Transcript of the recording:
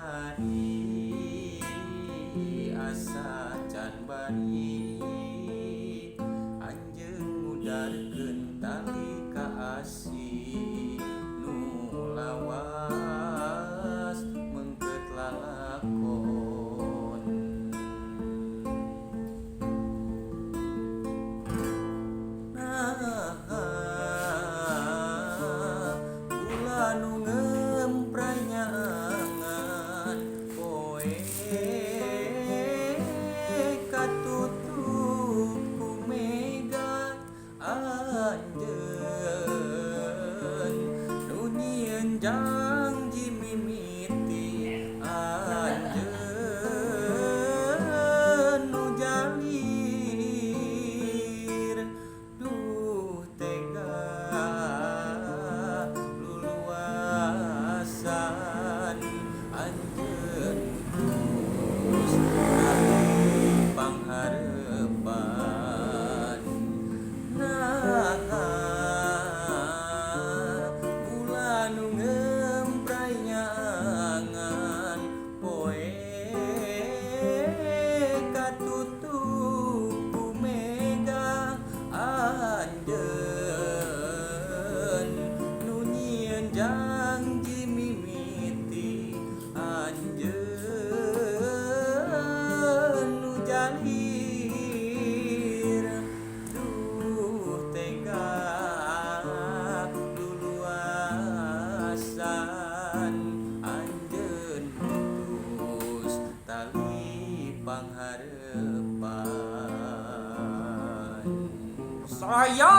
kamari asa can bari anjeun ngudarkeun tali kaasih nu lawas mengkeut lalakon. Ulah nu ngempray nyaangan poe katutup ku mega anjeun nu nyieun janji mimiti anjeun nu jalir duh tega luluasan anjeun terus kali pangharepan. Ulah nu ngempray nyaangan poe katutup ku mega anjeun nu nyieun janji mimiti anjeun nu jalir duh tega luluasan anjeun putus tali pangharepan. Saya